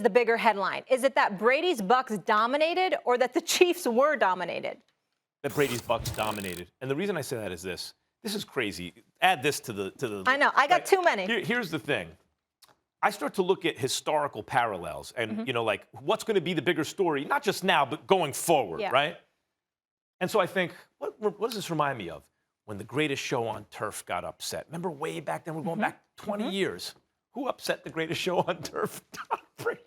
the bigger headline? Is it that Brady's Bucs dominated or that the Chiefs were dominated? That Brady's Bucs dominated. And the reason I say that is this. This is crazy. Add this to the I know. I got too many. Here's the thing. I start to look at historical parallels and, like what's going to be the bigger story, not just now, but going forward, right? And so I think, what does this remind me of? When the greatest show on turf got upset. Remember way back then? We're going back 20 years. Who upset the greatest show on turf? Tom Brady.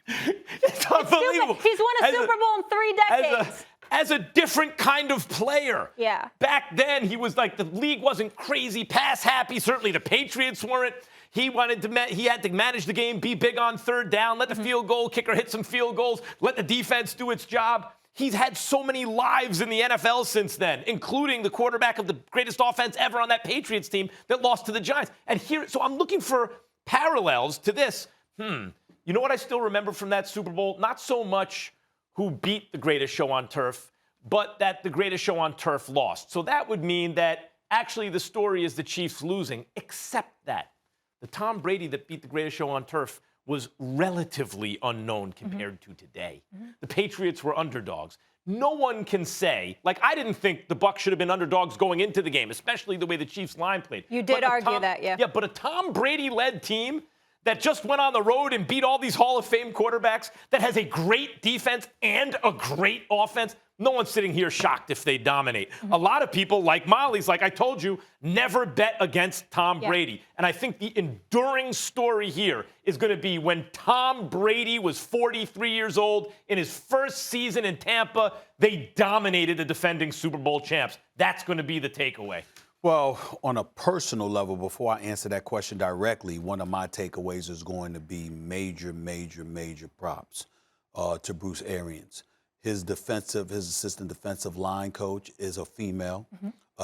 It's unbelievable. He's won a Super Bowl in 3 decades. As a different kind of player. Yeah. Back then, he was like, the league wasn't crazy pass happy. Certainly the Patriots weren't. He had to manage the game, be big on third down, let the field goal kicker hit some field goals, let the defense do its job. He's had so many lives in the NFL since then, including the quarterback of the greatest offense ever on that Patriots team that lost to the Giants. And so I'm looking for parallels to this. You know what I still remember from that Super Bowl? Not so much who beat the greatest show on turf, but that the greatest show on turf lost. So that would mean that actually the story is the Chiefs losing, except that the Tom Brady that beat the greatest show on turf was relatively unknown compared to today. The Patriots were underdogs. No one can say, like, I didn't think the Bucs should have been underdogs going into the game, especially the way the Chiefs line played. You did argue that, yeah. Yeah, but a Tom Brady-led team that just went on the road and beat all these Hall of Fame quarterbacks, that has a great defense and a great offense, no one's sitting here shocked if they dominate. A lot of people, like Molly's, like I told you, never bet against Tom Brady. And I think the enduring story here is going to be when Tom Brady was 43 years old in his first season in Tampa, they dominated the defending Super Bowl champs. That's going to be the takeaway. Well, on a personal level, before I answer that question directly, one of my takeaways is going to be major props to Bruce Arians. His assistant defensive line coach is a female.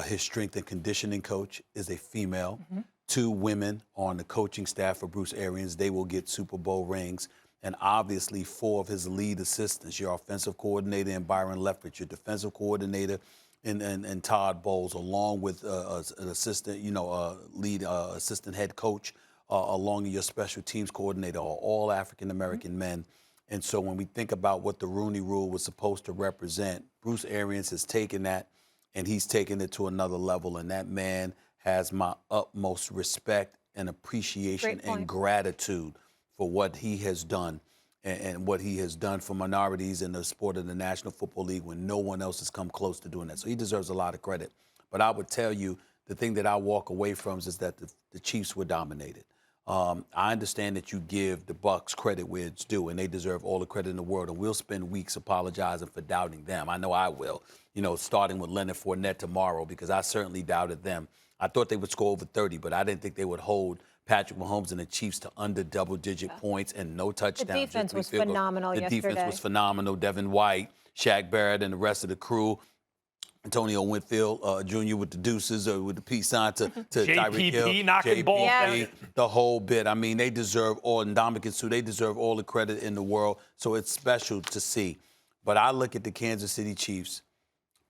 His strength and conditioning coach is a female. 2 women on the coaching staff for Bruce Arians. They will get Super Bowl rings. And obviously 4 of his lead assistants, your offensive coordinator in Byron Leftwich, your defensive coordinator and Todd Bowles, along with an assistant, lead assistant head coach, along with your special teams coordinator, are all African-American men. And so when we think about what the Rooney Rule was supposed to represent, Bruce Arians has taken that and he's taken it to another level. And that man has my utmost respect and appreciation and gratitude for what he has done and what he has done for minorities in the sport of the National Football League when no one else has come close to doing that. So he deserves a lot of credit. But I would tell you, the thing that I walk away from is that the Chiefs were dominated. I understand that you give the Bucs credit where it's due, and they deserve all the credit in the world, and we'll spend weeks apologizing for doubting them. I know I will, starting with Leonard Fournette tomorrow, because I certainly doubted them. I thought they would score over 30, but I didn't think they would hold Patrick Mahomes and the Chiefs to under double-digit points and no touchdowns. The defense was phenomenal yesterday. The defense was phenomenal. Devin White, Shaq Barrett, and the rest of the crew. Antonio Winfield Jr. with the deuces or with the peace sign to Tyreek Hill. JPP knocking balls down. The whole bit. I mean, they deserve all, and Ndamukong Suh, they deserve all the credit in the world. So it's special to see. But I look at the Kansas City Chiefs.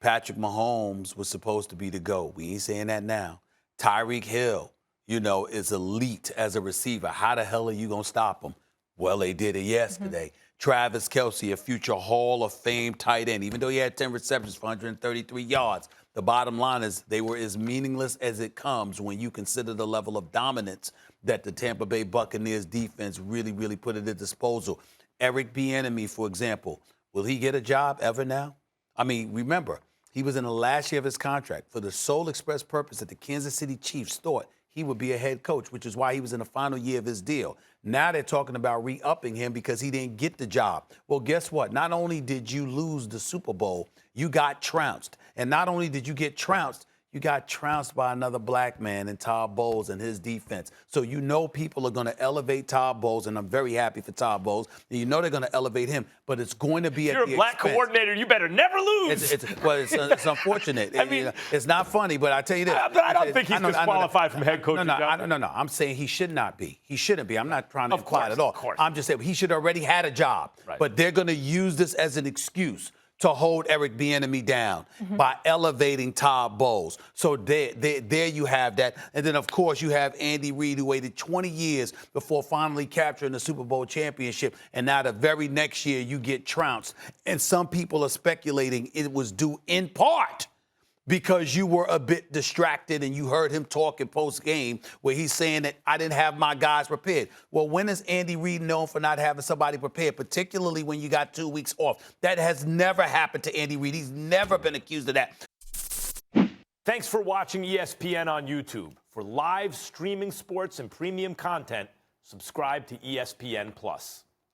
Patrick Mahomes was supposed to be the GOAT. We ain't saying that now. Tyreek Hill, is elite as a receiver. How the hell are you going to stop him? Well, they did it yesterday. Travis Kelce, a future Hall of Fame tight end, even though he had 10 receptions for 133 yards. The bottom line is they were as meaningless as it comes when you consider the level of dominance that the Tampa Bay Buccaneers defense really put at their disposal. Eric Bieniemy, for example, will he get a job ever now? I mean, remember, he was in the last year of his contract for the sole express purpose that the Kansas City Chiefs thought he would be a head coach, which is why he was in the final year of his deal. Now they're talking about re-upping him because he didn't get the job. Well, guess what? Not only did you lose the Super Bowl, you got trounced. And not only did you get trounced, you got trounced by another black man in Todd Bowles and his defense. So people are going to elevate Todd Bowles, and I'm very happy for Todd Bowles. And they're going to elevate him, but it's going to be at the expense. You're a black coordinator. You better never lose. It's unfortunate. I mean, it's not funny, but I tell you this. But I don't think he's disqualified from head coaching. No. I'm saying he should not be. He shouldn't be. I'm not trying to imply it at all. Of course. I'm just saying he should already had a job. Right. But they're going to use this as an excuse to hold Eric Bieniemy down by elevating Todd Bowles. So there you have that. And then, of course, you have Andy Reid, who waited 20 years before finally capturing the Super Bowl championship. And now the very next year, you get trounced. And some people are speculating it was due in part because you were a bit distracted and you heard him talking post-game where he's saying that I didn't have my guys prepared. Well, when is Andy Reid known for not having somebody prepared, particularly when you got 2 weeks off? That has never happened to Andy Reid. He's never been accused of that. Thanks for watching ESPN on YouTube. For live streaming sports and premium content, subscribe to ESPN+.